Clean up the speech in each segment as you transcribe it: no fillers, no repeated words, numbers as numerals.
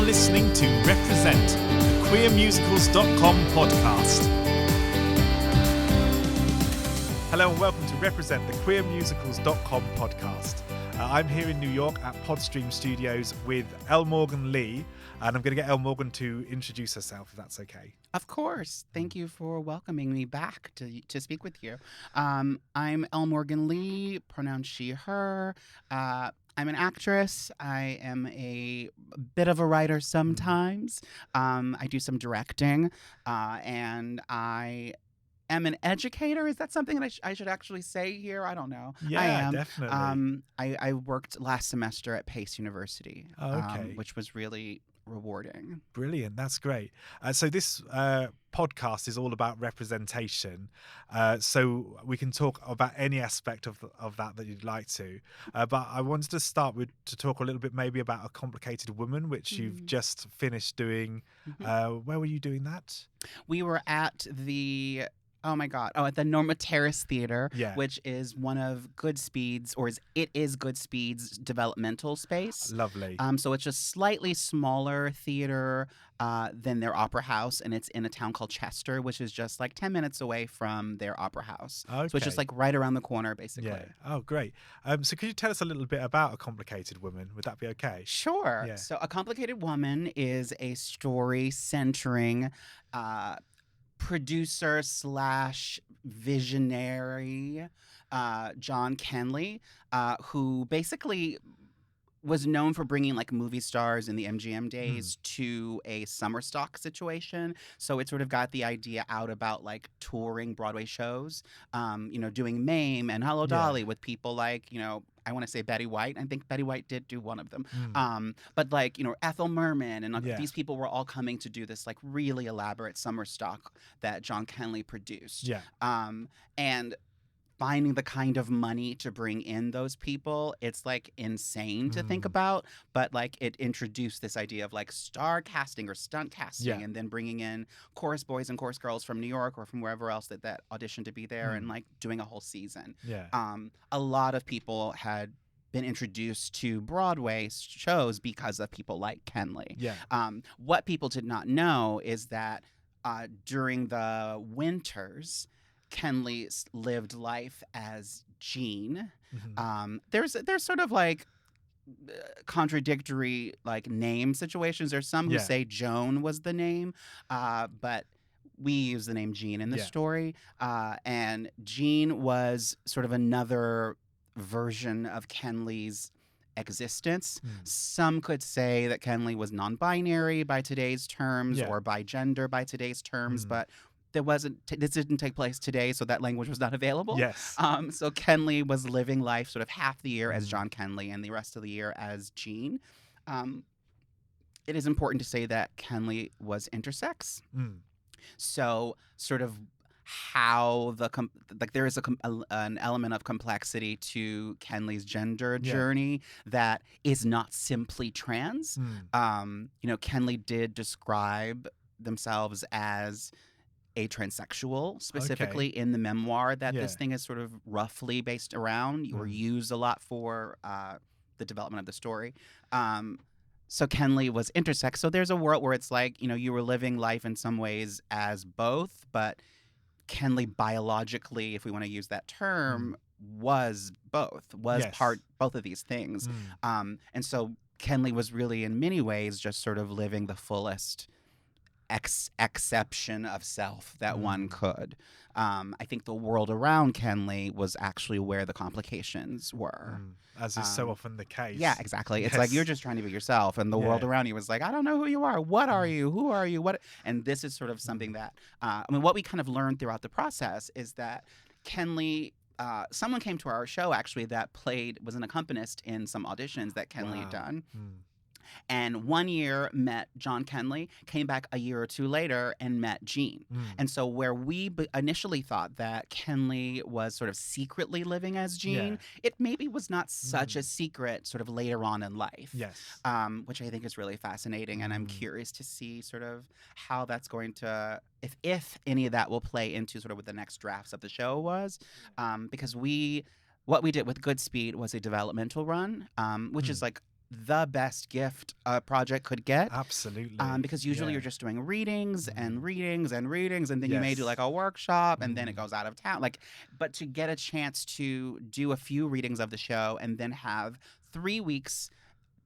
listening to Represent, the queermusicals.com podcast. Hello and welcome to Represent, the queermusicals.com podcast. I'm here in New York at Podstream Studios with Elle Morgan Lee, and I'm going to get Elle Morgan to introduce herself, if that's okay. Of course. Thank you for welcoming me back to speak with you. I'm Elle Morgan Lee, pronouns she, her. I'm an actress. I am a bit of a writer sometimes. I do some directing, and I am an educator. Is that something that I should actually say here? I don't know. Yeah, I am. definitely. I worked last semester at Pace University, which was really rewarding. Brilliant. That's great. So this podcast is all about representation. So we can talk about any aspect of that you'd like to. But I wanted to start to talk a little bit maybe about A Complicated Woman, which you've just finished doing. Where were you doing that? We were at the... at the Norma Terrace Theater, which is one of Goodspeed's, it is Goodspeed's developmental space. Lovely. So it's a slightly smaller theater than their opera house, and it's in a town called Chester, which is just like 10 minutes away from their opera house. Okay. So it's just like right around the corner, basically. Yeah. Oh, great. So could you tell us a little bit about A Complicated Woman? Would that be okay? Sure. Yeah. So A Complicated Woman is a story centering producer / visionary John Kenley, who basically was known for bringing like movie stars in the MGM days to a summer stock situation. So it sort of got the idea out about like touring Broadway shows, doing MAME and Hello Dolly with people like, I want to say Betty White. I think Betty White did do one of them. But like, Ethel Merman and these people were all coming to do this like really elaborate summer stock that John Kenley produced. And finding the kind of money to bring in those people, it's like insane to think about. But like it introduced this idea of like star casting or stunt casting and then bringing in chorus boys and chorus girls from New York or from wherever else that auditioned to be there and like doing a whole season. A lot of people had been introduced to Broadway shows because of people like Kenley. What people did not know is that during the winters, Kenley lived life as Jean. There's sort of like contradictory like name situations. There's some who say Joan was the name, but we use the name Jean in the story. And Jean was sort of another version of Kenley's existence. Some could say that Kenley was non-binary by today's terms or by gender by today's terms, but this didn't take place today, so that language was not available. So Kenley was living life sort of half the year as John Kenley and the rest of the year as Jean. It is important to say that Kenley was intersex. So sort of how there is an element of complexity to Kenley's gender journey that is not simply trans. Kenley did describe themselves as a transsexual, specifically in the memoir that this thing is sort of roughly based around or used a lot for the development of the story. So Kenley was intersex. So there's a world where it's like, you were living life in some ways as both, but Kenley biologically, if we want to use that term, was both, both of these things. And so Kenley was really in many ways just sort of living the fullest exception of self that one could. I think the world around Kenley was actually where the complications were. As is so often the case. Yeah, exactly. It's like you're just trying to be yourself, and the world around you was like, I don't know who you are. What are you? Who are you? What? And this is sort of something that, what we kind of learned throughout the process is that Kenley, someone came to our show actually that was an accompanist in some auditions that Kenley had done. And 1 year met John Kenley, came back a year or two later and met Jean. And so where we initially thought that Kenley was sort of secretly living as Jean, it maybe was not such a secret sort of later on in life. Which I think is really fascinating. And I'm curious to see sort of how that's going to, if any of that will play into sort of what the next drafts of the show was. Because what we did with Goodspeed was a developmental run, which is like the best gift a project could get. Absolutely. Because usually Yeah. you're just doing readings and Mm. readings and readings, and then you may do Yes. like a workshop, and then it Mm. goes out of town. Like, but to get a chance to do a few readings of the show and then have 3 weeks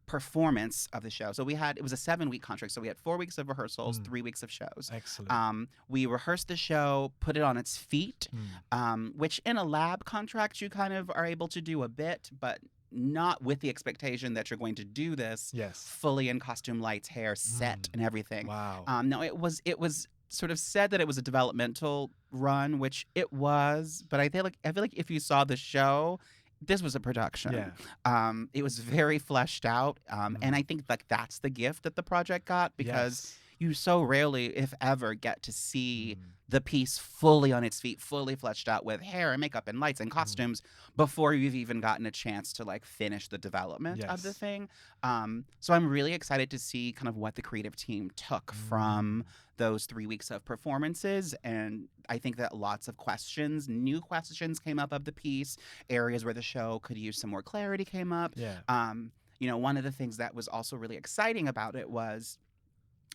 performance of the show. So it was a 7-week contract. So we had 4 weeks of rehearsals, 3 weeks of shows. Excellent. We rehearsed the show, put it on its feet, Mm. which in a lab contract you kind of are able to do a bit, but not with the expectation that you're going to do this Yes. fully in costume, lights, hair, set, and everything. Wow. No, it was sort of said that it was a developmental run, which it was, but I feel like if you saw the show, this was a production. Yeah. It was very fleshed out, and I think like that's the gift that the project got, because Yes. you so rarely, if ever, get to see Mm. the piece fully on its feet, fully fleshed out with hair and makeup and lights and costumes before you've even gotten a chance to like finish the development of the Yes. thing. So I'm really excited to see kind of what the creative team took from those 3 weeks of performances. And I think that lots of new questions came up of the piece, areas where the show could use some more clarity came up. Yeah. One of the things that was also really exciting about it was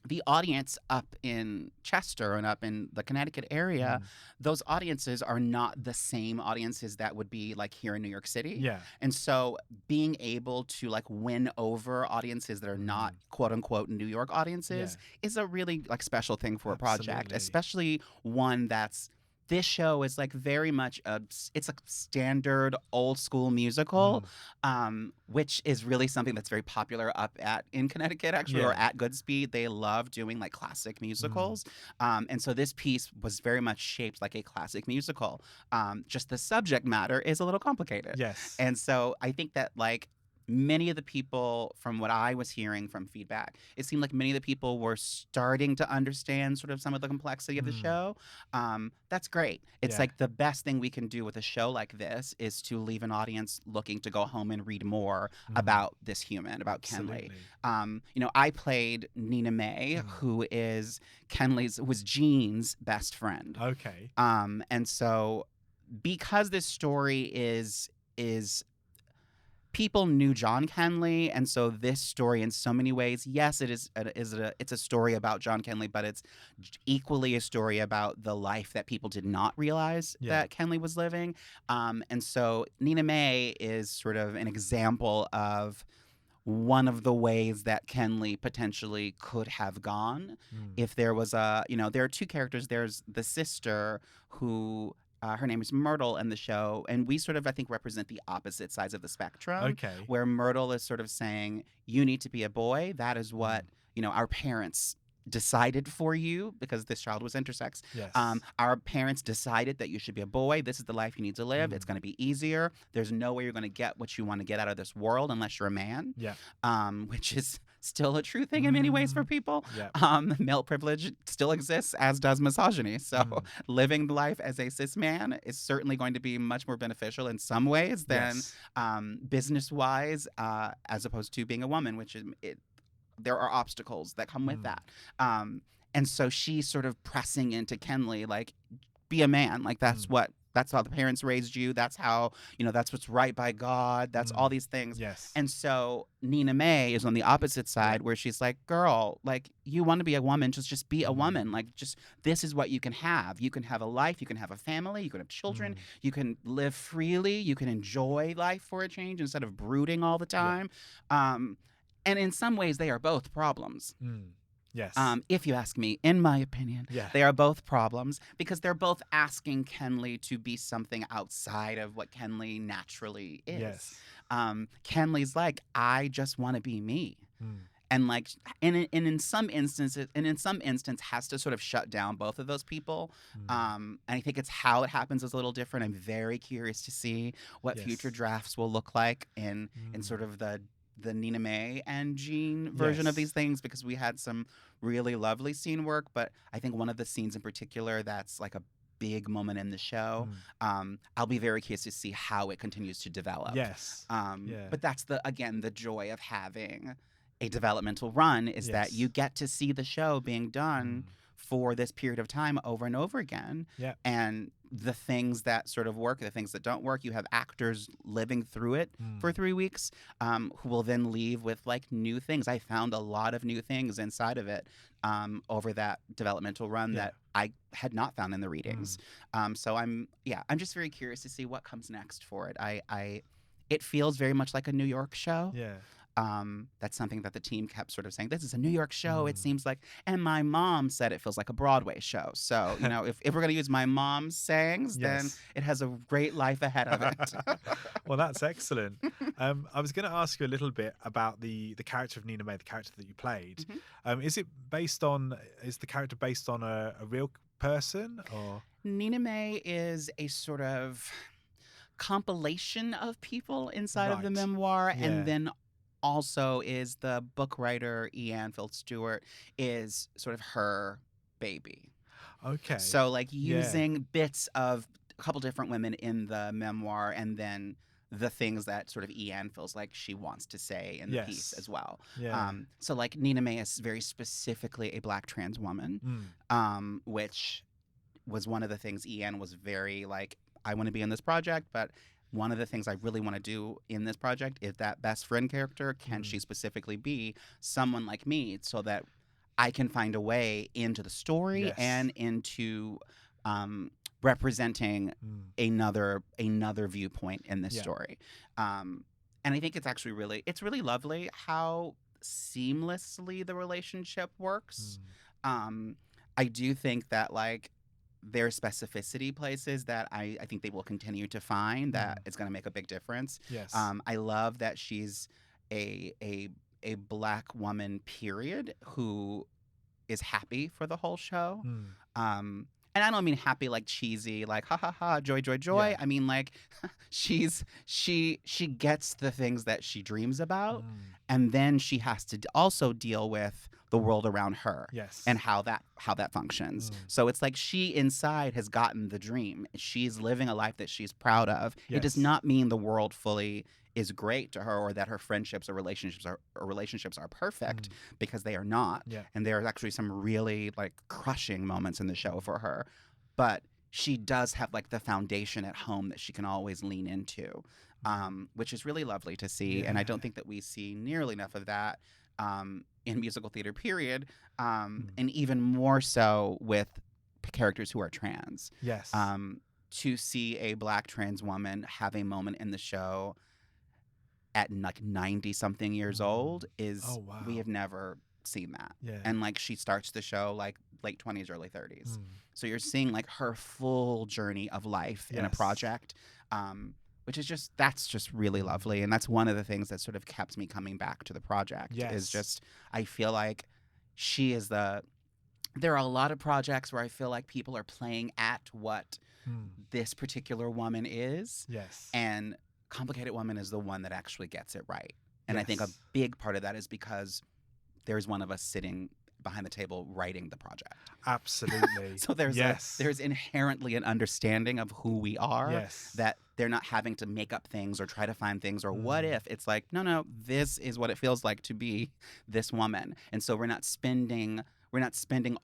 the audience up in Chester and up in the Connecticut area, those audiences are not the same audiences that would be like here in New York City. Yeah. And so being able to like win over audiences that are not quote unquote New York audiences is a really like special thing for a project, Absolutely. especially one that's this show is like very much it's a standard old school musical, which is really something that's very popular up in Connecticut actually, or Yeah. at Goodspeed. They love doing like classic musicals. And so this piece was very much shaped like a classic musical. Just the subject matter is a little complicated. Yes. And so I think that like many of the people, from what I was hearing from feedback, it seemed like many of the people were starting to understand sort of some of the complexity of the show. That's great. It's like the best thing we can do with a show like this is to leave an audience looking to go home and read more about this human, about Kenley. Absolutely. I played Nina-Mae, who was Jean's best friend. Okay. And so because this story is people knew John Kenley, and so this story, in so many ways, yes, it's a story about John Kenley, but it's equally a story about the life that people did not realize that Kenley was living. And so Nina-Mae is sort of an example of one of the ways that Kenley potentially could have gone if there was there are two characters. There's the sister who. Her name is Myrtle in the show, and we sort of, I think, represent the opposite sides of the spectrum. Okay. Where Myrtle is sort of saying, you need to be a boy. That is what, our parents decided for you, because this child was intersex. Yes. Our parents decided that you should be a boy. This is the life you need to live. It's going to be easier. There's no way you're going to get what you want to get out of this world unless you're a man. Yeah. Which is still a true thing in many ways for people. Yeah. Male privilege still exists, as does misogyny. So living life as a cis man is certainly going to be much more beneficial in some ways than business-wise, as opposed to being a woman, which is there are obstacles that come with that. And so she's sort of pressing into Kenley, like, be a man. Like, that's how the parents raised you. That's how, that's what's right by God. That's all these things. Yes. And so Nina-Mae is on the opposite side, where she's like, girl, like, you want to be a woman, just be a woman. Like, this is what you can have. You can have a life. You can have a family. You can have children. You can live freely. You can enjoy life for a change instead of brooding all the time. And in some ways, they are both problems. Yes. If you ask me, in my opinion, they are both problems, because they're both asking Kenley to be something outside of what Kenley naturally is. Yes. Kenley's like, I just want to be me. And like, in some instances, has to sort of shut down both of those people. And I think it's how it happens is a little different. I'm very curious to see what future drafts will look like in sort of the Nina-Mae and Jean version of these things, because we had some really lovely scene work, but I think one of the scenes in particular that's like a big moment in the show, I'll be very curious to see how it continues to develop. Yes. But that's the joy of having a developmental run, is that you get to see the show being done for this period of time over and over again. Yeah. And the things that sort of work, the things that don't work. You have actors living through it for 3 weeks, who will then leave with like new things. I found a lot of new things inside of it over that developmental run that I had not found in the readings. So I'm just very curious to see what comes next for it. It feels very much like a New York show. Yeah. That's something that the team kept sort of saying, this is a New York show, it seems like. And my mom said it feels like a Broadway show. So, you know, if we're going to use my mom's sayings, then it has a great life ahead of it. Well, that's excellent. I was going to ask you a little bit about the character of Nina-Mae, the character that you played. Is the character based on a real person, or? Nina-Mae is a sort of compilation of people inside of the memoir, and then also is the book writer Ian Field Stewart is sort of her baby. Okay. So like using bits of a couple different women in the memoir, and then the things that sort of Ian feels like she wants to say in the piece as well. So like Nina-Mae is very specifically a Black trans woman, which was one of the things Ian was very like, I want to be in this project, but one of the things I really want to do in this project is that best friend character. Can she specifically be someone like me, so that I can find a way into the story and into representing another viewpoint in this story. And I think it's actually really lovely how seamlessly the relationship works. I do think that like there are specificity places that I think they will continue to find that it's going to make a big difference. I love that she's a Black woman, period, who is happy for the whole show. And I don't mean happy like cheesy, like ha ha ha, joy, joy, joy. I mean like she gets the things that she dreams about, and then she has to also deal with the world around her and how that functions. So it's like she inside has gotten the dream. She's living a life that she's proud of. It does not mean the world fully is great to her, or that her friendships or relationships are perfect, because they are not. And there are actually some really like crushing moments in the show for her. But she does have like the foundation at home that she can always lean into, which is really lovely to see. And I don't think that we see nearly enough of that in musical theater, period, and even more so with characters who are trans. To see a Black trans woman have a moment in the show at like 90-something years old is we have never seen that. And like she starts the show like late 20s, early 30s. So you're seeing like her full journey of life in a project, which is that's just really lovely. And that's one of the things that sort of kept me coming back to the project is just, I feel like she is there are a lot of projects where I feel like people are playing at what this particular woman is. And Complicated Woman is the one that actually gets it right. And I think a big part of that is because there's one of us sitting behind the table writing the project. Absolutely. So there's inherently an understanding of who we are, that they're not having to make up things or try to find things or what if. It's like, no, this is what it feels like to be this woman. And so we're not spending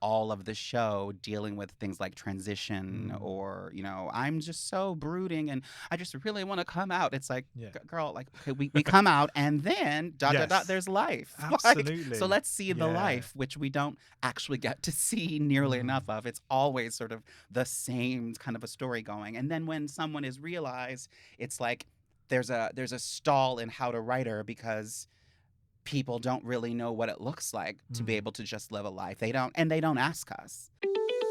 all of the show dealing with things like transition or, you know, I'm just so brooding and I just really want to come out. It's like, girl, like, okay, we come out and then there's life. Absolutely. Like, so let's see the life, which we don't actually get to see nearly enough of. It's always sort of the same kind of a story going. And then when someone is realized, it's like there's a stall in how to write her, because people don't really know what it looks like to be able to just live a life. They don't ask us.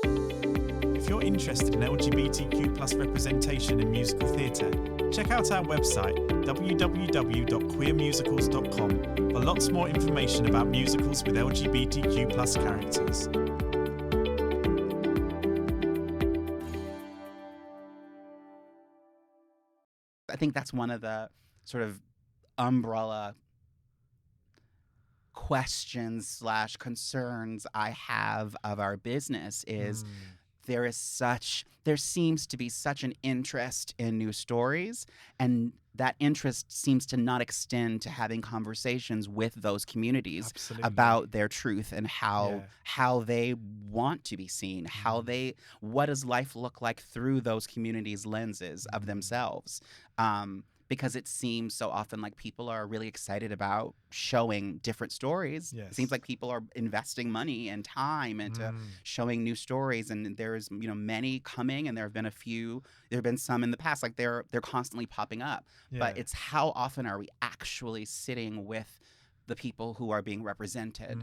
If you're interested in LGBTQ+ representation in musical theatre, check out our website www.queermusicals.com for lots more information about musicals with LGBTQ+ characters. I think that's one of the sort of umbrella questions / concerns I have of our business is there seems to be such an interest in new stories, and that interest seems to not extend to having conversations with those communities Absolutely. about their truth and Yeah. how they want to be seen, what does life look like through those communities' lenses of themselves. Because it seems so often like people are really excited about showing different stories. Yes. It seems like people are investing money and time into showing new stories, and there's many coming, and there have been some in the past, like they're constantly popping up. Yeah. But it's how often are we actually sitting with the people who are being represented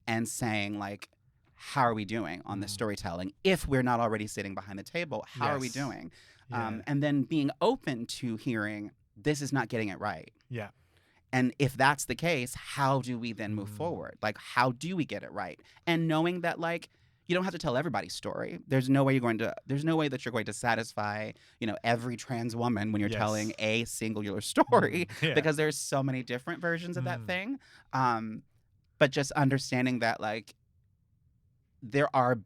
and saying, like, how are we doing on this storytelling? If we're not already sitting behind the table, how are we doing? Yeah. And then being open to hearing, this is not getting it right. Yeah. And if that's the case, how do we then move forward? Like, how do we get it right? And knowing that, like, you don't have to tell everybody's story. There's no way that you're going to satisfy, every trans woman when you're telling a singular story, because there's so many different versions of that thing. But just understanding that, like, there are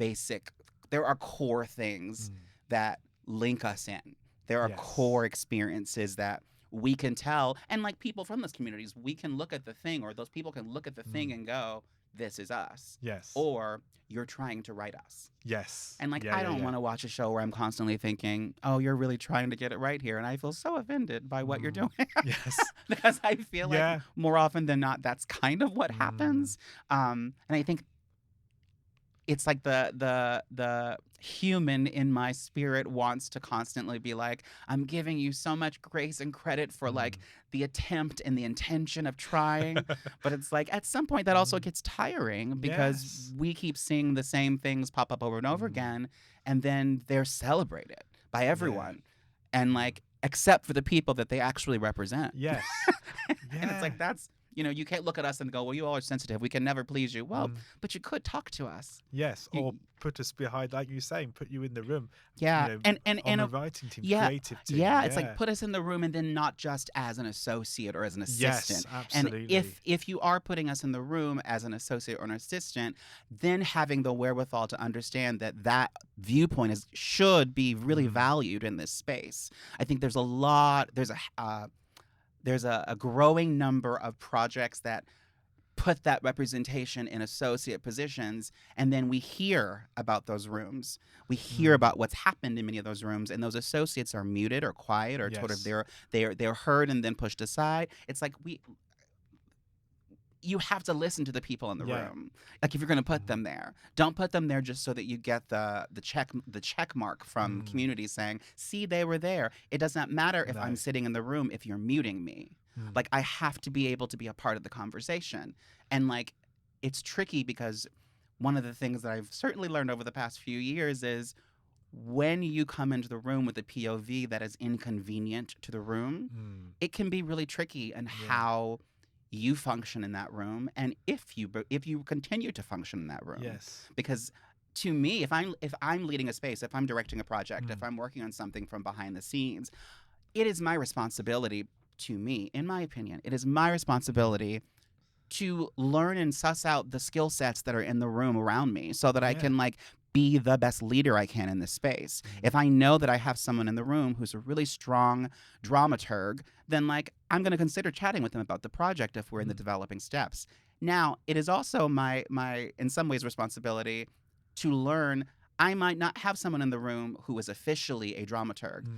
core things that link us in. There are core experiences that we can tell, and like people from those communities, we can look at the thing, or those people can look at the thing and go, this is us. Yes. Or you're trying to write us. Yes. And like, I don't want to watch a show where I'm constantly thinking, oh, you're really trying to get it right here. And I feel so offended by what you're doing. Yes. Because I feel like more often than not, that's kind of what happens. And I think it's like the human in my spirit wants to constantly be like, I'm giving you so much grace and credit for like the attempt and the intention of trying. But it's like at some point that also gets tiring, because we keep seeing the same things pop up over and over again, and then they're celebrated by everyone. And like, except for the people that they actually represent. Yes. And it's like, that's, you can't look at us and go, well, you all are sensitive, we can never please you. Well, but you could talk to us. Yes. Or put us behind, like you're saying, put you in the room. Yeah. And on the writing team, creative team. Yeah. It's like, put us in the room, and then not just as an associate or as an assistant. Yes, absolutely. And if you are putting us in the room as an associate or an assistant, then having the wherewithal to understand that viewpoint should be really valued in this space. I think there's a growing number of projects that put that representation in associate positions, and then we hear about those rooms. We hear about what's happened in many of those rooms, and those associates are muted or quiet, or sort of they're heard and then pushed aside. It's like you have to listen to the people in the room. Like, if you're going to put them there, don't put them there just so that you get the check mark from communities saying, see, they were there. It does not matter if I'm sitting in the room if you're muting me. Like, I have to be able to be a part of the conversation. And like, it's tricky, because one of the things that I've certainly learned over the past few years is, when you come into the room with a POV that is inconvenient to the room, it can be really tricky in how you function in that room, and if you continue to function in that room. Yes. Because to me, if I'm leading a space, if I'm directing a project, if I'm working on something from behind the scenes, it is my responsibility, to me, in my opinion, it is my responsibility to learn and suss out the skill sets that are in the room around me, so that I can like be the best leader I can in this space. If I know that I have someone in the room who's a really strong dramaturg, then like, I'm going to consider chatting with them about the project if we're in the developing steps. Now, it is also my in some ways responsibility to learn. I might not have someone in the room who is officially a dramaturg,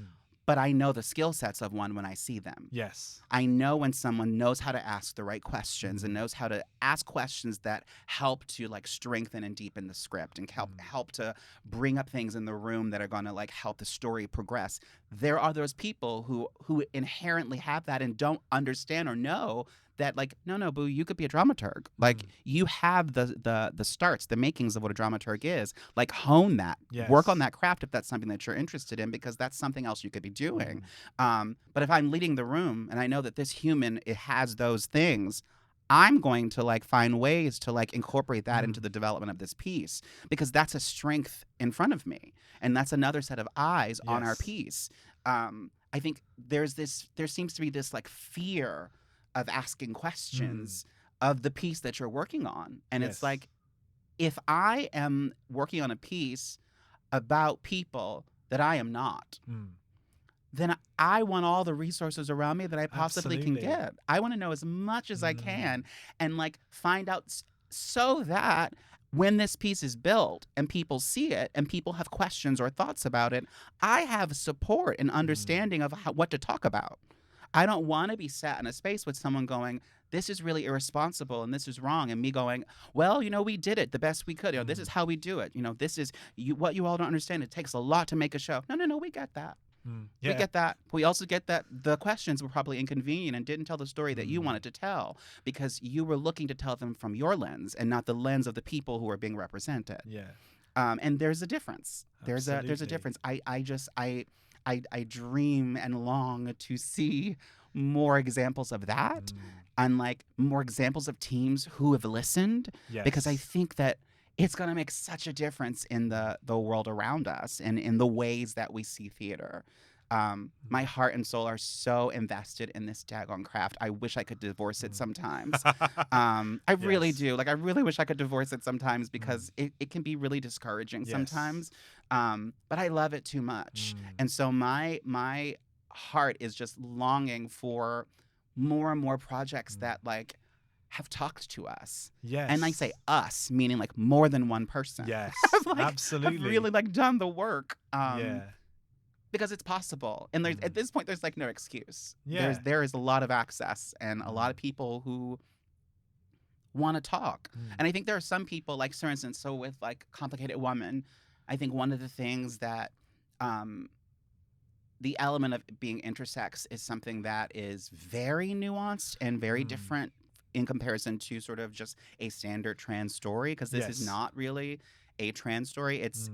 but I know the skill sets of one when I see them. Yes. I know when someone knows how to ask the right questions and knows how to ask questions that help to like strengthen and deepen the script and help to bring up things in the room that are going to like help the story progress. There are those people who inherently have that and don't understand or know that, like, no, boo, you could be a dramaturg. Like, you have the starts, the makings of what a dramaturg is. Like, hone that. Yes. Work on that craft if that's something that you're interested in, because that's something else you could be doing. But if I'm leading the room and I know that this human, it has those things, I'm going to like find ways to like incorporate that into the development of this piece, because that's a strength in front of me, and that's another set of eyes on our piece. I think there seems to be this like fear of asking questions of the piece that you're working on. And it's like, if I am working on a piece, about people that I am not, then I want all the resources around me that I possibly can Absolutely. get. I want to know as much as I can and like find out so that when this piece is built and people see it and people have questions or thoughts about it, I have support and understanding of what to talk about. I don't want to be sat in a space with someone going, this is really irresponsible and this is wrong. And me going, well, we did it the best we could. This is how we do it. This is what you all don't understand. It takes a lot to make a show. No, we get that. We get that. We also get that the questions were probably inconvenient and didn't tell the story that you wanted to tell because you were looking to tell them from your lens and not the lens of the people who are being represented. Yeah. And there's a difference. There's a Absolutely. difference. I dream and long to see more examples of that, and like more examples of teams who have listened, because I think that it's going to make such a difference in the world around us and in the ways that we see theater. My heart and soul are so invested in this daggone craft. I wish I could divorce it sometimes. I really do. Like, I really wish I could divorce it sometimes because it can be really discouraging sometimes. But I love it too much. And so my heart is just longing for more and more projects that like have talked to us. Yes. And I say us, meaning like more than one person. Yes, like, absolutely. Have really like done the work. Because it's possible. And there's at this point there's like no excuse. There is a lot of access and a lot of people who want to talk. And I think there are some people, like for instance, so with like Complicated Woman, I think one of the things that the element of being intersex is something that is very nuanced and very different in comparison to sort of just a standard trans story, because this is not really a trans story. It's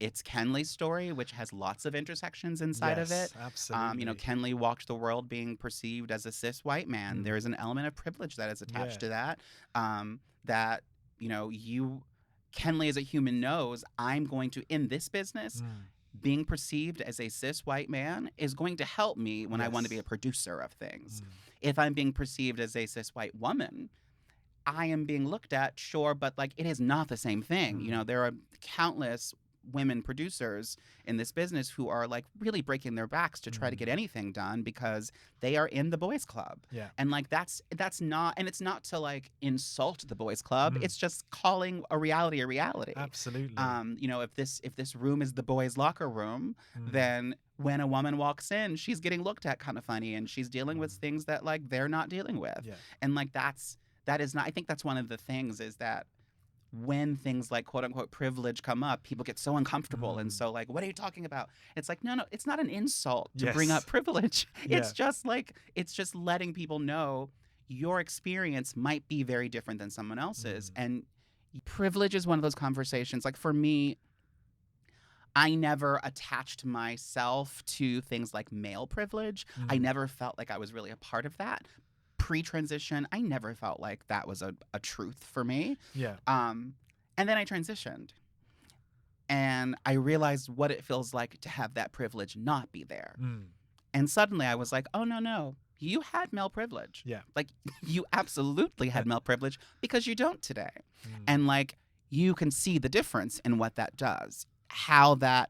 Kenley's story, which has lots of intersections inside of it. Absolutely. Kenley walked the world being perceived as a cis white man. There is an element of privilege that is attached to that. That Kenley as a human knows, I'm going to, in this business, being perceived as a cis white man is going to help me when I want to be a producer of things. If I'm being perceived as a cis white woman, I am being looked at, sure, but like it is not the same thing. There are countless women producers in this business who are like really breaking their backs to try to get anything done because they are in the boys club. And like that's not, and it's not to like insult the boys club. It's just calling a reality. Absolutely. If this room is the boys' locker room, then when a woman walks in, she's getting looked at kind of funny and she's dealing with things that like they're not dealing with. And like that is not, I think that's one of the things is that when things like quote unquote privilege come up, people get so uncomfortable. And so like, what are you talking about? It's like, no, it's not an insult to bring up privilege. It's just like, it's just letting people know your experience might be very different than someone else's. And privilege is one of those conversations. Like for me, I never attached myself to things like male privilege. I never felt like I was really a part of that. Pre-transition, I never felt like that was a truth for me. And then I transitioned. And I realized what it feels like to have that privilege not be there. And suddenly I was like, oh, no. You had male privilege. Like, you absolutely had male privilege because you don't today. And, like, you can see the difference in what that does. How that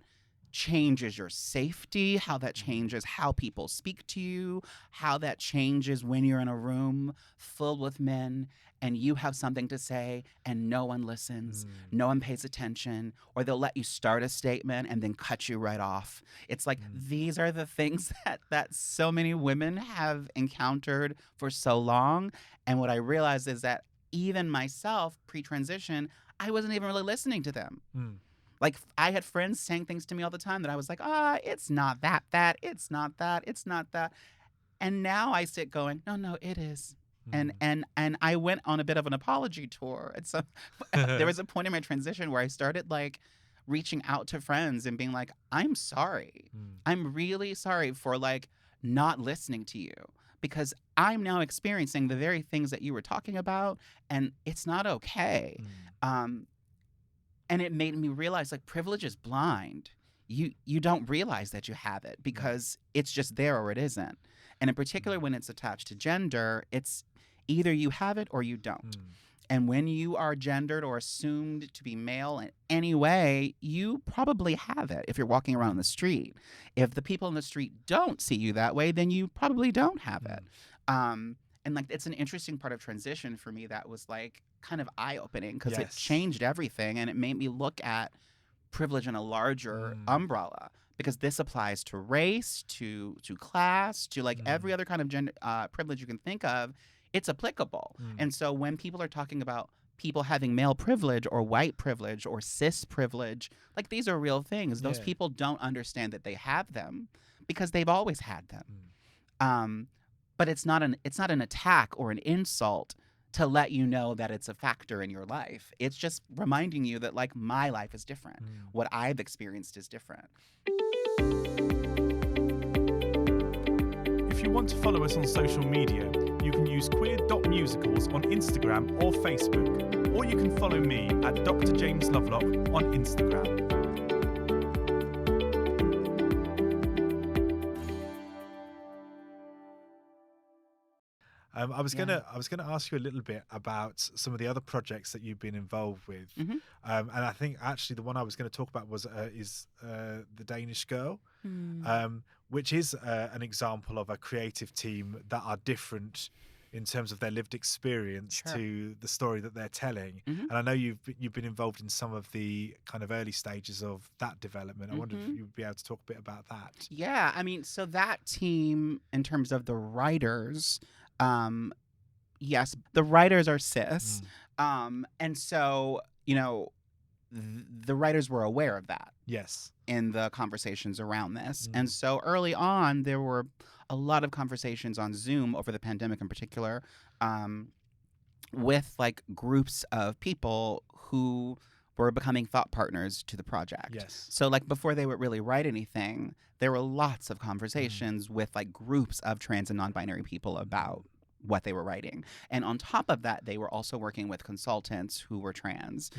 changes your safety, how that changes how people speak to you, how that changes when you're in a room filled with men and you have something to say and no one listens, no one pays attention, or they'll let you start a statement and then cut you right off. It's like these are the things that so many women have encountered for so long. And what I realized is that even myself, pre-transition, I wasn't even really listening to them. Like, I had friends saying things to me all the time that I was like, it's not that, it's not that, it's not that. And now I sit going, no, it is. And I went on a bit of an apology tour. And so there was a point in my transition where I started like reaching out to friends and being like, I'm sorry. I'm really sorry for like not listening to you because I'm now experiencing the very things that you were talking about and it's not okay. And it made me realize like privilege is blind. You don't realize that you have it because it's just there or it isn't. And in particular, when it's attached to gender, it's either you have it or you don't. And when you are gendered or assumed to be male in any way, you probably have it if you're walking around the street. If the people in the street don't see you that way, then you probably don't have it. And like, it's an interesting part of transition for me that was like kind of eye-opening, because it changed everything, and it made me look at privilege in a larger umbrella, because this applies to race, to class, to like every other kind of gender privilege you can think of. It's applicable. And so when people are talking about people having male privilege or white privilege or cis privilege, like, these are real things. Those people don't understand that they have them because they've always had them. But it's not an attack or an insult to let you know that it's a factor in your life. It's just reminding you that, like, my life is different. What I've experienced is different. If you want to follow us on social media, you can use queer.musicals on Instagram or Facebook, or you can follow me at Dr. James Lovelock on Instagram. I was gonna ask you a little bit about some of the other projects that you've been involved with, and I think actually the one I was going to talk about was the Danish Girl, which is an example of a creative team that are different in terms of their lived experience to the story that they're telling. And I know you've been involved in some of the kind of early stages of that development. I wonder if you'd be able to talk a bit about that. Yeah, I mean, so that team, in terms of the writers, yes, the writers are cis. And so, you know, the writers were aware of that. Yes. In the conversations around this. And so early on, there were a lot of conversations on Zoom over the pandemic in particular, with like groups of people who were becoming thought partners to the project. Yes. So like, before they would really write anything, there were lots of conversations with like groups of trans and non-binary people about what they were writing. And on top of that, they were also working with consultants who were trans,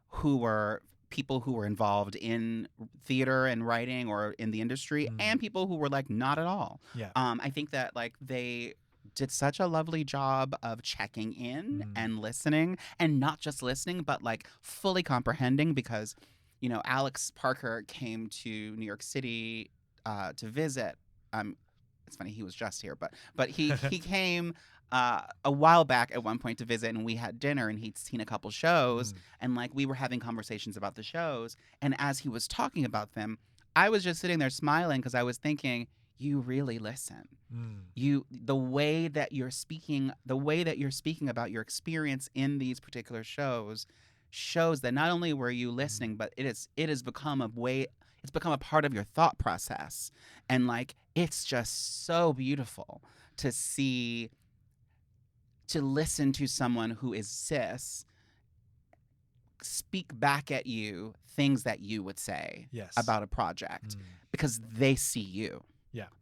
who were people who were involved in theater and writing or in the industry, and people who were like not at all. I think that like they did such a lovely job of checking in and listening, and not just listening, but like fully comprehending, because, you know, Alex Parker came to New York City to visit. It's funny, he was just here, but he came a while back at one point to visit, and we had dinner, and he'd seen a couple shows, and like we were having conversations about the shows, and as he was talking about them, I was just sitting there smiling, because I was thinking, you really listen. The way that you're speaking about your experience in these particular shows shows that not only were you listening, but it has become it's become a part of your thought process. And like, it's just so beautiful to listen to someone who is cis speak back at you things that you would say about a project, because they see you.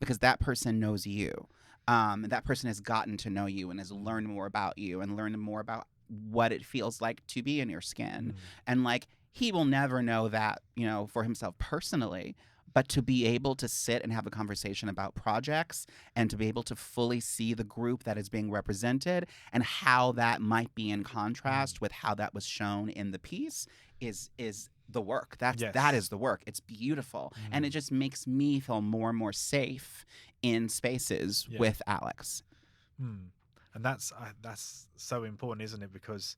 Because that person knows you. And that person has gotten to know you and has learned more about you and learned more about what it feels like to be in your skin. And like, he will never know that, you know, for himself personally, but to be able to sit and have a conversation about projects and to be able to fully see the group that is being represented and how that might be in contrast with how that was shown in the piece is the work. That is the work. It's beautiful. And it just makes me feel more and more safe in spaces with Alex. And that's so important, isn't it? Because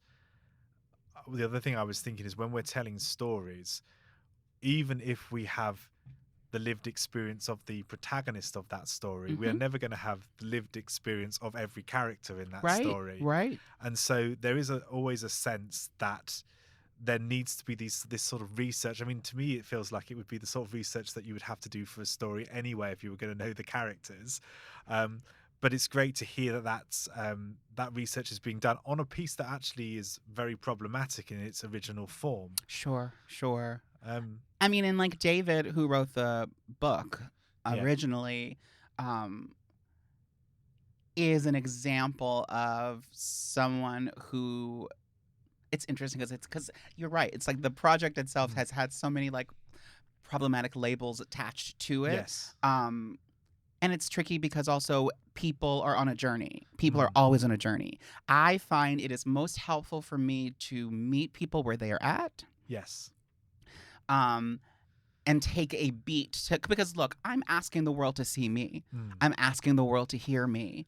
the other thing I was thinking is, when we're telling stories, even if we have the lived experience of the protagonist of that story, we are never going to have the lived experience of every character in that story. Right. And so there is always a sense that there needs to be this sort of research. I mean, to me, it feels like it would be the sort of research that you would have to do for a story anyway if you were going to know the characters. But it's great to hear that research is being done on a piece that actually is very problematic in its original form. Sure. I mean, and like David, who wrote the book originally, is an example of someone who, it's interesting because you're right. It's like the project itself has had so many like problematic labels attached to it. And it's tricky because also people are on a journey. People are Mm. always on a journey. I find it is most helpful for me to meet people where they are at, Yes. um, and take a beat. Because look, I'm asking the world to see me. Mm. I'm asking the world to hear me.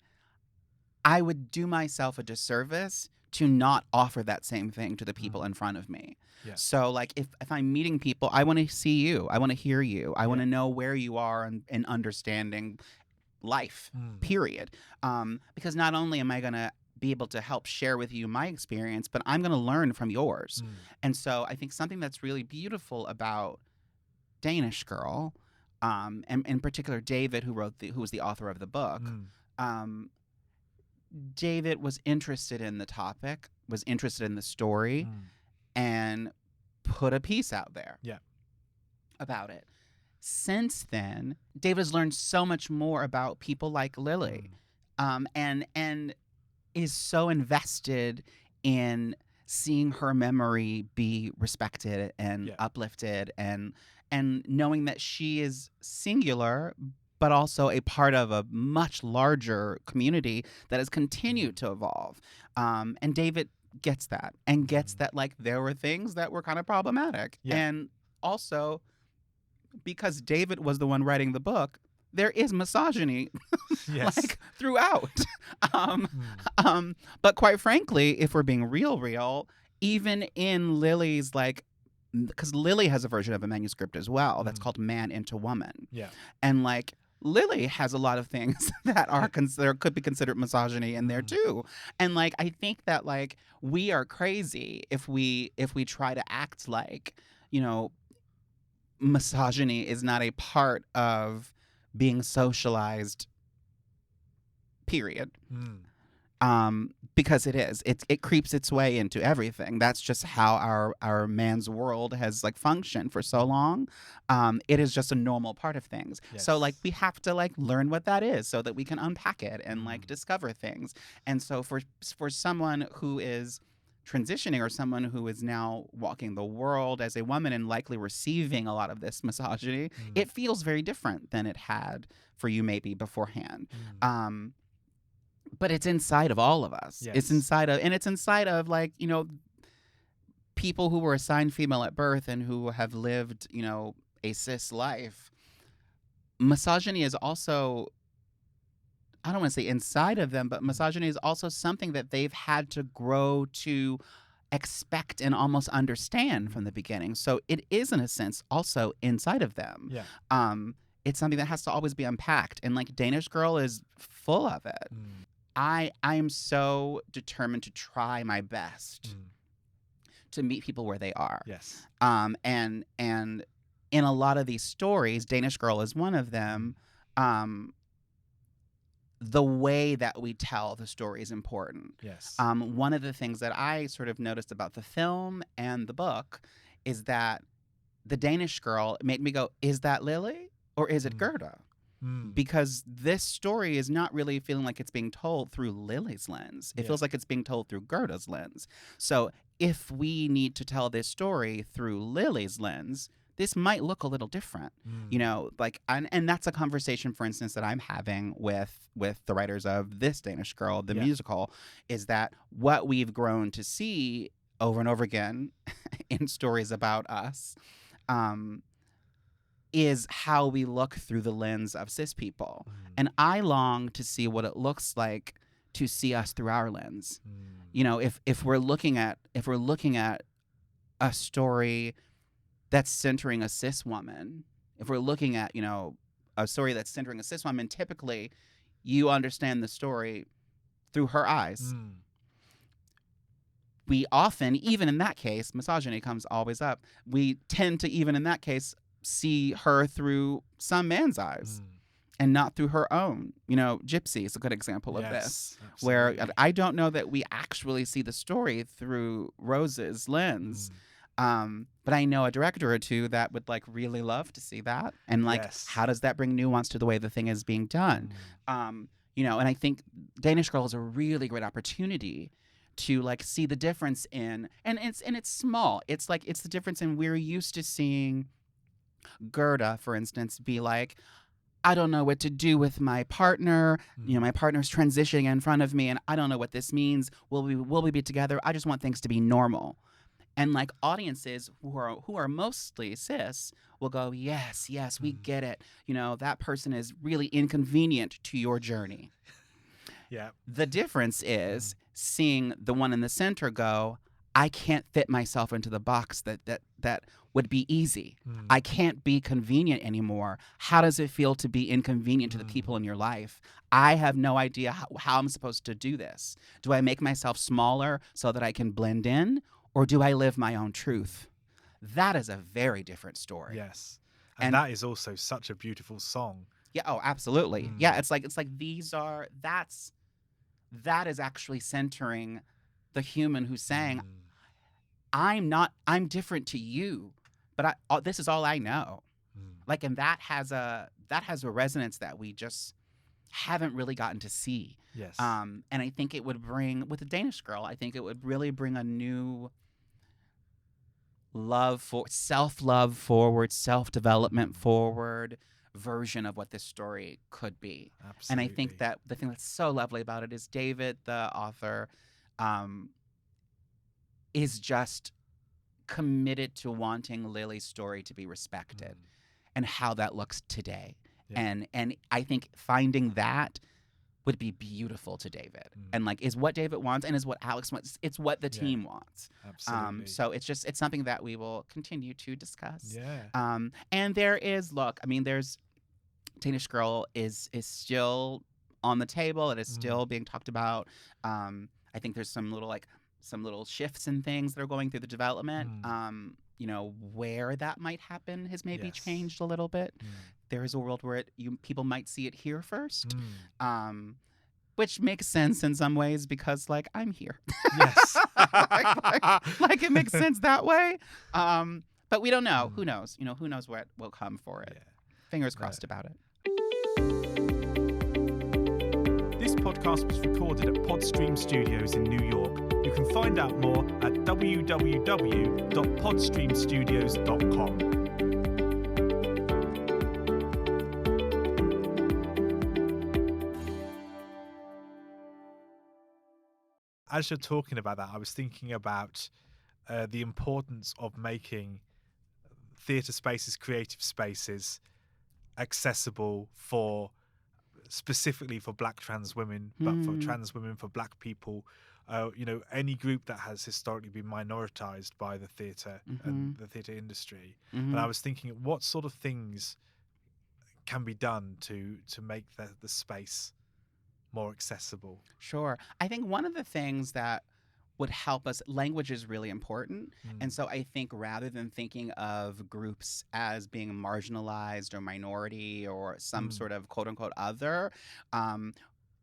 I would do myself a disservice to not offer that same thing to the people in front of me. Yeah. So like if I'm meeting people, I want to see you. I want to hear you. I want Yeah. to know where you are in understanding life, Mm. period. Because not only am I going to be able to help share with you my experience, but I'm going to learn from yours. Mm. And so I think something that's really beautiful about Danish Girl, and in particular David, who was the author of the book, Mm. David was interested in the topic, was interested in the story, Mm. and put a piece out there Yeah. about it. Since then, David has learned so much more about people like Lily, and is so invested in seeing her memory be respected and Yeah. uplifted, and knowing that she is singular but also a part of a much larger community that has continued to evolve. And David gets that, and gets that like there were things that were kind of problematic. Yeah. And also, because David was the one writing the book, there is misogyny Yes. like throughout. um, Mm. but quite frankly, if we're being real, even in Lily's like, because Lily has a version of a manuscript as well that's called Man into Woman. Yeah. And like Lily has a lot of things that are could be considered misogyny in there too. And like I think that like we are crazy if we try to act like, you know, misogyny is not a part of being socialized, period. Because it is. It creeps its way into everything. That's just how our man's world has like functioned for so long. It is just a normal part of things. So like we have to like learn what that is so that we can unpack it and like discover things. And so for someone who is transitioning, or someone who is now walking the world as a woman and likely receiving a lot of this misogyny, it feels very different than it had for you maybe beforehand. But it's inside of all of us. Yes. It's inside of like, you know, people who were assigned female at birth and who have lived, you know, a cis life. Misogyny is also, I don't want to say inside of them, but misogyny is also something that they've had to grow to expect and almost understand from the beginning. So it is, in a sense, also inside of them. Yeah. It's something that has to always be unpacked. And like Danish Girl is full of it. I am so determined to try my best to meet people where they are. Yes. And in a lot of these stories, Danish Girl is one of them. The way that we tell the story is important. Yes. One of the things that I sort of noticed about the film and the book is that the Danish Girl made me go, is that Lily or is it Gerda? Because this story is not really feeling like it's being told through Lily's lens. It feels like it's being told through Gerda's lens. So if we need to tell this story through Lily's lens, this might look a little different, you know, like, and that's a conversation, for instance, that I'm having with the writers of this Danish Girl, the musical, is that what we've grown to see over and over again in stories about us, is how we look through the lens of cis people. And I long to see what it looks like to see us through our lens. You know, if we're looking at a story that's centering a cis woman, if we're looking at, you know, a story that's centering a cis woman, typically you understand the story through her eyes. We often, even in that case, misogyny comes always up. We tend to, even in that case, see her through some man's eyes and not through her own. You know, Gypsy is a good example of this, where I don't know that we actually see the story through Rose's lens. But I know a director or two that would like really love to see that. And like, how does that bring nuance to the way the thing is being done? You know, and I think Danish Girl is a really great opportunity to like see the difference in, and it's small. It's like, it's the difference in, we're used to seeing Gerda, for instance, be like, I don't know what to do with my partner. You know, my partner's transitioning in front of me, and I don't know what this means. Will we be together? I just want things to be normal. And like audiences who are mostly cis will go, yes, we get it. You know, that person is really inconvenient to your journey. Yeah. The difference is seeing the one in the center go, I can't fit myself into the box that would be easy. I can't be convenient anymore. How does it feel to be inconvenient to the people in your life? I have no idea how I'm supposed to do this. Do I make myself smaller so that I can blend in? Or do I live my own truth? That is a very different story. Yes. And that is also such a beautiful song. Yeah, oh, absolutely. Yeah, it's like that is actually centering the human who's saying, I'm different to you, but this is all I know. Like, and that has a resonance that we just haven't really gotten to see. Yes. And I think it would bring, with the Danish Girl, I think it would really bring a new self-love forward, self-development forward version of what this story could be. Absolutely. And I think that the thing that's so lovely about it is David, the author, is just committed to wanting Lily's story to be respected and how that looks today. Yeah. And I think finding that would be beautiful to David, and like is what David wants and is what Alex wants. It's what the team wants. Absolutely. So it's something that we will continue to discuss. Yeah. And there's Danish Girl is still on the table. It is still being talked about. I think there's some little shifts and things that are going through the development. You know, where that might happen has maybe changed a little bit. There is a world where people might see it here first, which makes sense in some ways because, like, I'm here. Yes. like it makes sense that way. But we don't know. Who knows? You know, who knows what will come for it. Yeah. Fingers crossed about it. This podcast was recorded at Podstream Studios in New York. You can find out more at www.podstreamstudios.com. As you're talking about that, I was thinking about the importance of making theatre spaces, creative spaces, accessible specifically for Black trans women, but for trans women, for Black people, you know, any group that has historically been minoritized by the theatre and the theatre industry. And I was thinking, what sort of things can be done to make the space more accessible? Sure. I think one of the things that would help us, language is really important. And so I think rather than thinking of groups as being marginalized or minority or some sort of quote unquote other,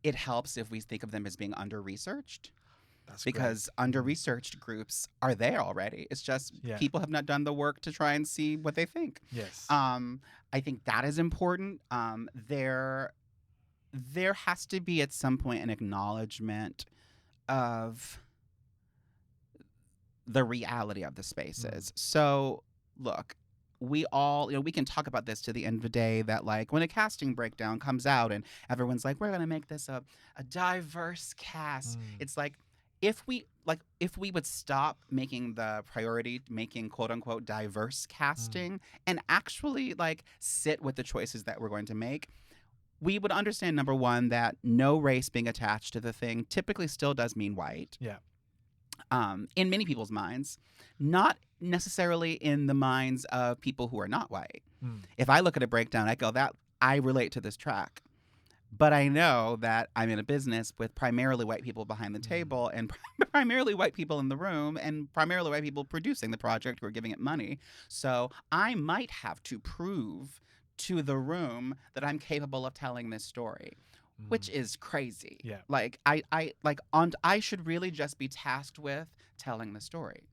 it helps if we think of them as being under-researched. Because under-researched groups are there already. It's just people have not done the work to try and see what they think. Yes. I think that is important. There has to be at some point an acknowledgement of the reality of the spaces. So look, we all, you know, we can talk about this to the end of the day that like when a casting breakdown comes out and everyone's like, we're going to make this a diverse cast. It's like, if we would stop making the priority, making quote unquote diverse casting and actually like sit with the choices that we're going to make, we would understand, number one, that no race being attached to the thing typically still does mean white. Yeah. In many people's minds, not necessarily in the minds of people who are not white. If I look at a breakdown, I go, that I relate to this track. But I know that I'm in a business with primarily white people behind the table and primarily white people in the room and primarily white people producing the project who are giving it money. So I might have to prove to the room that I'm capable of telling this story, which is crazy. Yeah. Like I should really just be tasked with telling the story.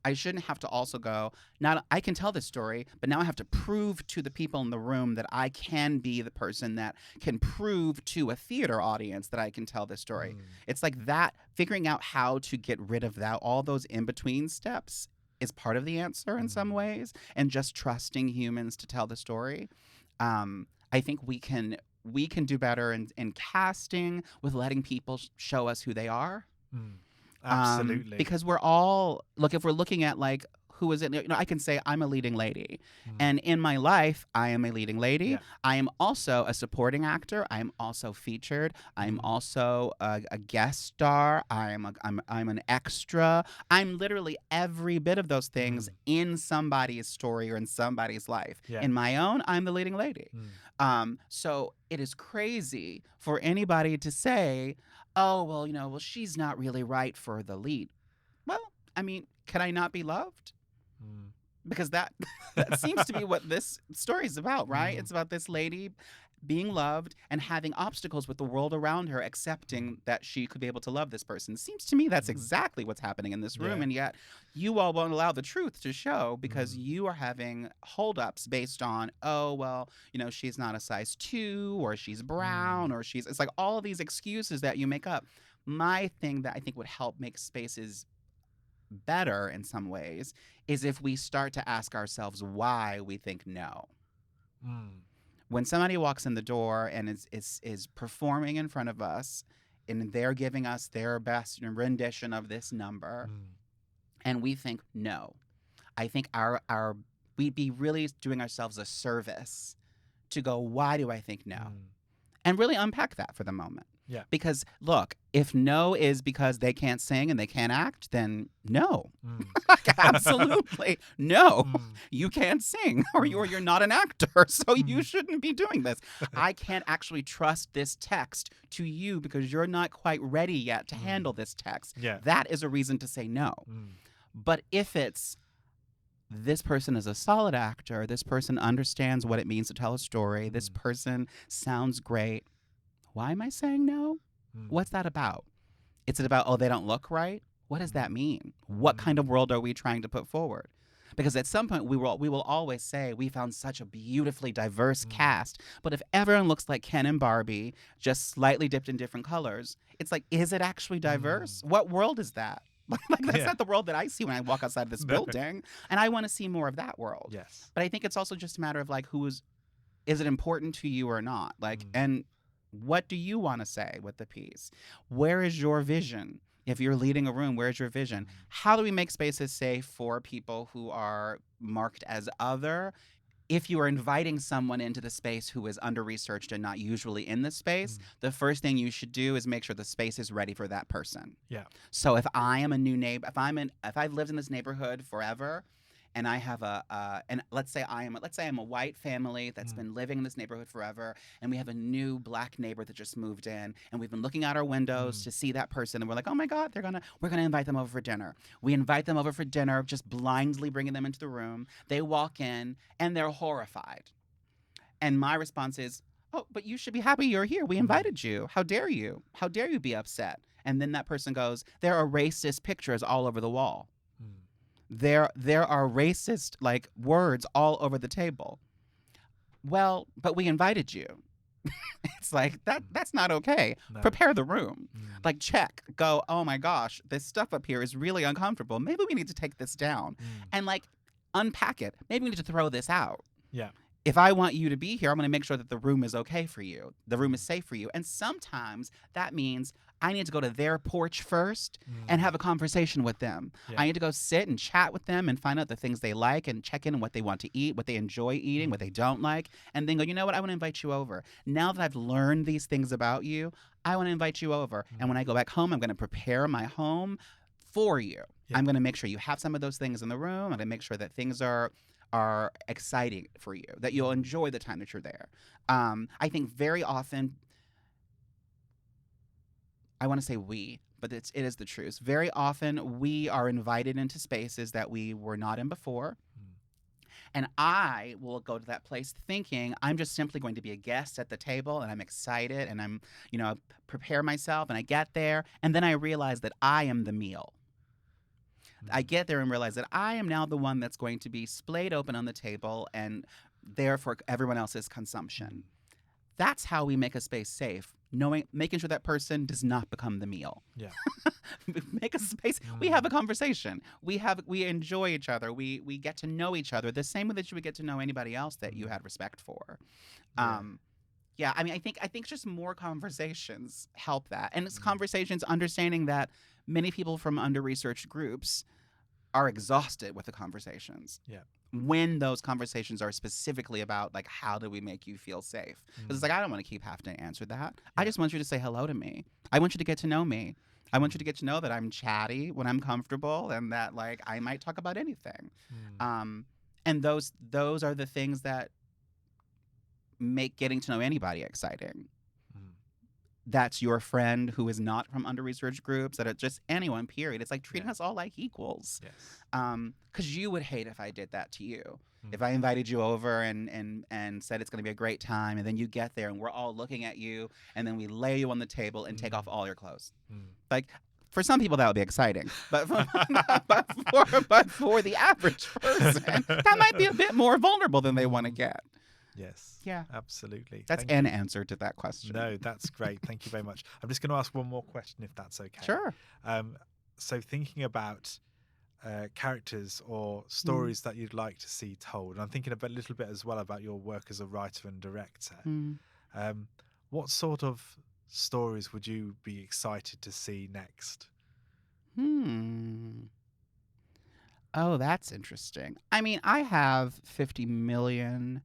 I shouldn't have to also go, now I can tell this story, but now I have to prove to the people in the room that I can be the person that can prove to a theater audience that I can tell this story. It's like that, figuring out how to get rid of that, all those in-between steps is part of the answer in some ways, and just trusting humans to tell the story. I think we can do better in casting with letting people show us who they are. Absolutely. Because we're all if we're looking at like who is it? I can say I'm a leading lady, and in my life I am a leading lady. Yeah. I am also a supporting actor. I am also featured. I'm also a guest star. I'm an extra. I'm literally every bit of those things in somebody's story or in somebody's life. Yeah. In my own, I'm the leading lady. So it is crazy for anybody to say, oh, well, she's not really right for the lead. Well, I mean, can I not be loved? Because that seems to be what this story is about, right? It's about this lady being loved and having obstacles with the world around her, accepting that she could be able to love this person. Seems to me that's exactly what's happening in this room, and yet you all won't allow the truth to show because you are having holdups based on, oh, well, she's not a size 2, or she's brown, or it's like all of these excuses that you make up. My thing that I think would help make spaces better in some ways is if we start to ask ourselves why we think no. When somebody walks in the door and is performing in front of us and they're giving us their best rendition of this number and we think no, I think we'd be really doing ourselves a service to go, why do I think no? And really unpack that for the moment. Yeah. Because look, if no is because they can't sing and they can't act, then no. Absolutely no. You can't sing or you're not an actor, so you shouldn't be doing this. I can't actually trust this text to you because you're not quite ready yet to handle this text. Yeah. That is a reason to say no. But if it's this person is a solid actor, this person understands what it means to tell a story, this person sounds great, why am I saying no? What's that about? Is it about, oh, they don't look right? What does that mean? What kind of world are we trying to put forward? Because at some point we will always say we found such a beautifully diverse cast, but if everyone looks like Ken and Barbie, just slightly dipped in different colors, it's like, is it actually diverse? What world is that? That's not the world that I see when I walk outside of this building, and I want to see more of that world. Yes. But I think it's also just a matter of like, is it important to you or not? Like, and what do you want to say with the piece? Where is your vision? If you're leading a room, where's your vision? How do we make spaces safe for people who are marked as other? If you are inviting someone into the space who is under-researched and not usually in the space, the first thing you should do is make sure the space is ready for that person. Yeah. So if I am a new neighbor, if I've lived in this neighborhood forever, and I have and let's say I'm a white family that's been living in this neighborhood forever, and we have a new black neighbor that just moved in, and we've been looking out our windows to see that person, and we're like, oh my God, we're gonna invite them over for dinner. We invite them over for dinner, just blindly bringing them into the room. They walk in and they're horrified, and my response is, oh, but you should be happy you're here. We invited you. How dare you? How dare you be upset? And then that person goes, there are racist pictures all over the wall. There are racist like words all over the table. Well, but we invited you. It's like that's not okay. No. Prepare the room. Like check. Go, oh my gosh, this stuff up here is really uncomfortable. Maybe we need to take this down and like unpack it. Maybe we need to throw this out. Yeah. If I want you to be here, I'm going to make sure that the room is okay for you. The room is safe for you. And sometimes that means I need to go to their porch first and have a conversation with them. Yeah. I need to go sit and chat with them and find out the things they like and check in on what they want to eat, what they enjoy eating, what they don't like, and then go, you know what, I want to invite you over. Now that I've learned these things about you, I want to invite you over. And when I go back home, I'm going to prepare my home for you. Yeah. I'm going to make sure you have some of those things in the room. I'm going to make sure that things are exciting for you, that you'll enjoy the time that you're there. I think very often, I want to say we, but it is the truth. Very often we are invited into spaces that we were not in before. And I will go to that place thinking I'm just simply going to be a guest at the table, and I'm excited, and I'm, prepare myself, and I get there, and then I realize that I am the meal. I get there and realize that I am now the one that's going to be splayed open on the table and there for everyone else's consumption. That's how we make a space safe. making sure that person does not become the meal. Yeah. Make a space. We have a conversation. We enjoy each other. We get to know each other the same way that you would get to know anybody else that you had respect for. Yeah. Yeah, I mean, I think just more conversations help that, and it's conversations understanding that many people from under-researched groups are exhausted with the conversations. Yeah. When those conversations are specifically about like, how do we make you feel safe? Because it's like, I don't want to keep having to answer that. I just want you to say hello to me. I want you to get to know me. I want you to get to know that I'm chatty when I'm comfortable, and that like I might talk about anything. And those are the things that make getting to know anybody exciting. That's your friend who is not from under-researched groups, that are just anyone, period. It's like treating us all like equals. Yes. Because you would hate if I did that to you. If I invited you over and said it's going to be a great time, and then you get there and we're all looking at you, and then we lay you on the table and take off all your clothes. Like, for some people that would be exciting, but for the average person, that might be a bit more vulnerable than they want to get. Yes. Yeah. Absolutely. That's an answer to that question. No, that's great. Thank you very much. I'm just going to ask one more question, if that's okay. Sure. So thinking about characters or stories that you'd like to see told, and I'm thinking a little bit as well about your work as a writer and director. What sort of stories would you be excited to see next? Oh, that's interesting. I mean, I have 50 million,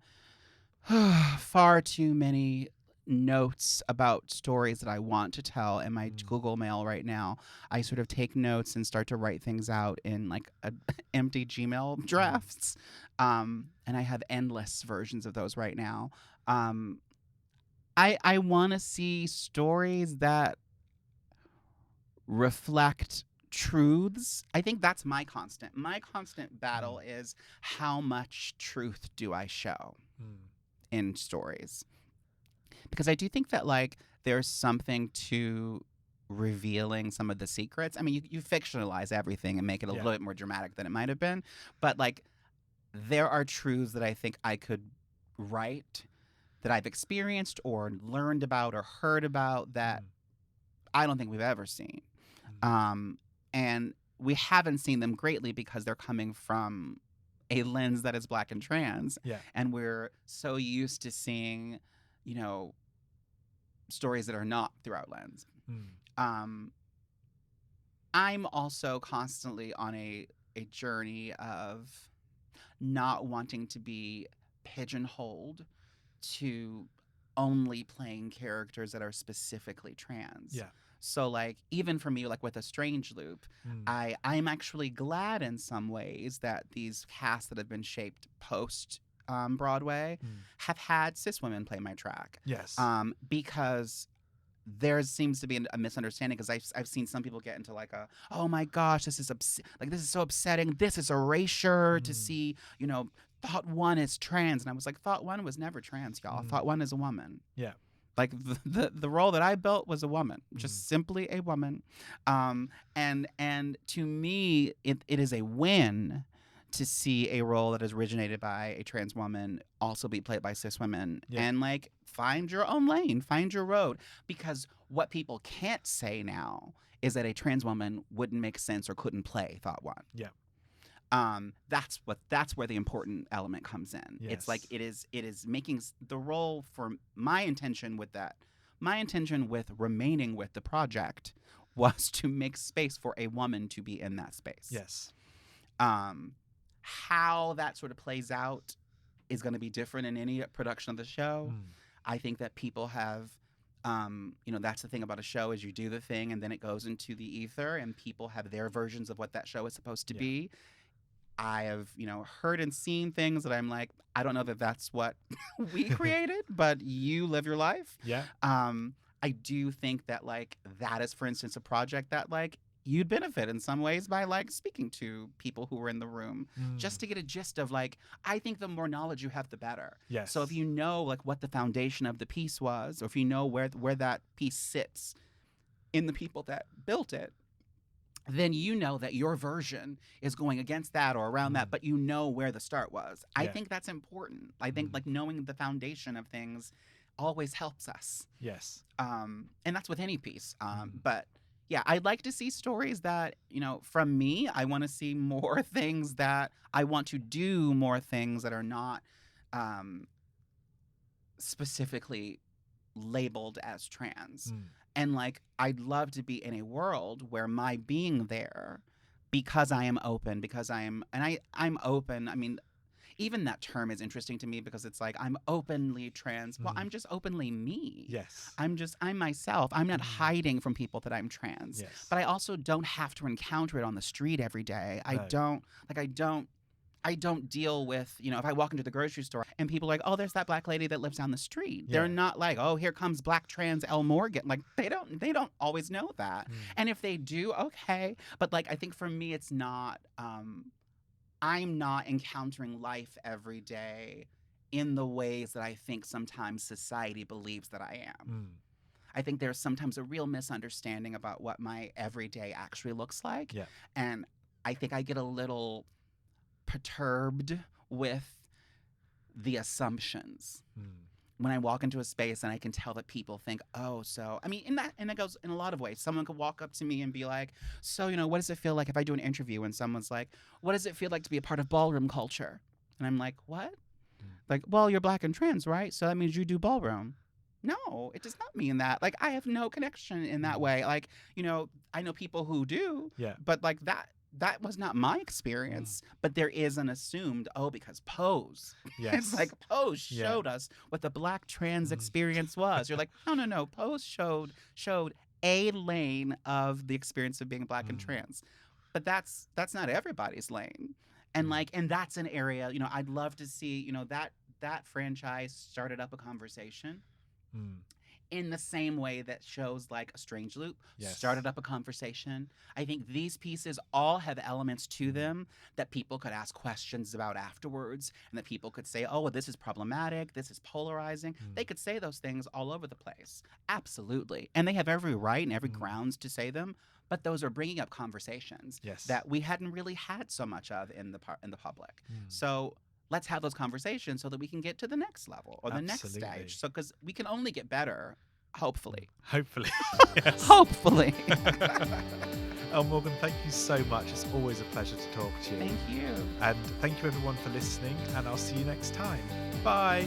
far too many notes about stories that I want to tell in my Google Mail right now. I sort of take notes and start to write things out in like empty Gmail drafts. And I have endless versions of those right now. I want to see stories that reflect truths. I think that's my constant. My constant battle is, how much truth do I show in stories? Because I do think that like there's something to revealing some of the secrets. I mean, you fictionalize everything and make it a little bit more dramatic than it might have been, but like there are truths that I think I could write, that I've experienced or learned about or heard about, that I don't think we've ever seen. And we haven't seen them greatly because they're coming from a lens that is Black and trans. And we're so used to seeing, you know, stories that are not through our lens. I'm also constantly on a journey of not wanting to be pigeonholed to only playing characters that are specifically trans. So like, even for me, like with A Strange Loop, I'm actually glad in some ways that these casts that have been shaped post Broadway have had cis women play my track. Because there seems to be a misunderstanding, because I've seen some people get into like oh my gosh, this is so upsetting. This is erasure to see, you know, Thought One is trans. And I was like, Thought One was never trans, y'all. Thought One is a woman. Like the role that I built was a woman, just simply a woman. And to me, it is a win to see a role that is originated by a trans woman also be played by cis women. And like, find your own lane, find your road. Because what people can't say now is that a trans woman wouldn't make sense or couldn't play Thought One. That's where the important element comes in. It's like it is making the role, for my intention with remaining with the project was to make space for a woman to be in that space. How that sort of plays out is going to be different in any production of the show. I think that people have, you know, that's the thing about a show, is you do the thing and then it goes into the ether and people have their versions of what that show is supposed to be. I have, you know, heard and seen things that I'm like, I don't know that that's what we created, but you live your life. I do think that like that is, for instance, a project that like you'd benefit in some ways by like speaking to people who were in the room just to get a gist of like, I think the more knowledge you have, the better. So if you know like what the foundation of the piece was, or if you know where that piece sits in the people that built it, then you know that your version is going against that or around that, but you know where the start was. I think that's important. I think like knowing the foundation of things always helps us. Yes. And that's with any piece. But yeah, I'd like to see stories that, from me, I want to see more things that I want to do, more things that are not specifically labeled as trans. And like, I'd love to be in a world where my being there, because I am open, I'm open. I mean, even that term is interesting to me because it's like, I'm openly trans. Well, I'm just openly me. Yes. I'm myself. I'm not hiding from people that I'm trans. Yes. But I also don't have to encounter it on the street every day. No. I don't deal with, if I walk into the grocery store and people are like, oh, there's that black lady that lives down the street. They're not like, oh, here comes black trans Elle Morgan. Like, they don't always know that. And if they do, okay. But like, I think for me, it's not, I'm not encountering life every day in the ways that I think sometimes society believes that I am. I think there's sometimes a real misunderstanding about what my everyday actually looks like. Yeah. And I think I get a little perturbed with the assumptions when I walk into a space and I can tell that people think, oh, so, I mean, and that goes in a lot of ways. Someone could walk up to me and be like, so, what does it feel like if I do an interview and someone's like, what does it feel like to be a part of ballroom culture? And I'm like, what? Like, well, you're black and trans, right? So that means you do ballroom. No, it does not mean that. Like, I have no connection in that way. Like, I know people who do, but like that was not my experience, but there is an assumed, because Pose. Yes. It's like Pose showed us what the black trans experience was. You're like, no. Pose showed a lane of the experience of being black and trans. But that's not everybody's lane. And and that's an area, I'd love to see, that franchise started up a conversation. In the same way that shows like A Strange Loop started up a conversation. I think these pieces all have elements to them that people could ask questions about afterwards, and that people could say, oh, well, this is problematic, this is polarizing. They could say those things all over the place. Absolutely. And they have every right and every grounds to say them, but those are bringing up conversations that we hadn't really had so much of in the public. So let's have those conversations so that we can get to the next level or the next stage. So, because we can only get better, hopefully. Hopefully. Yes. Hopefully. Elle Morgan, thank you so much. It's always a pleasure to talk to you. Thank you. And thank you everyone for listening, and I'll see you next time. Bye.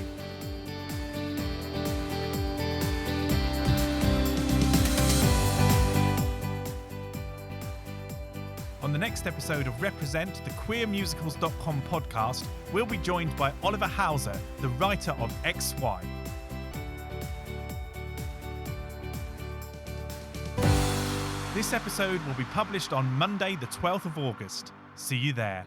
On the next episode of Represent, the queermusicals.com podcast, we'll be joined by Oliver Hauser, the writer of XY. This episode will be published on Monday, the 12th of August. See you there.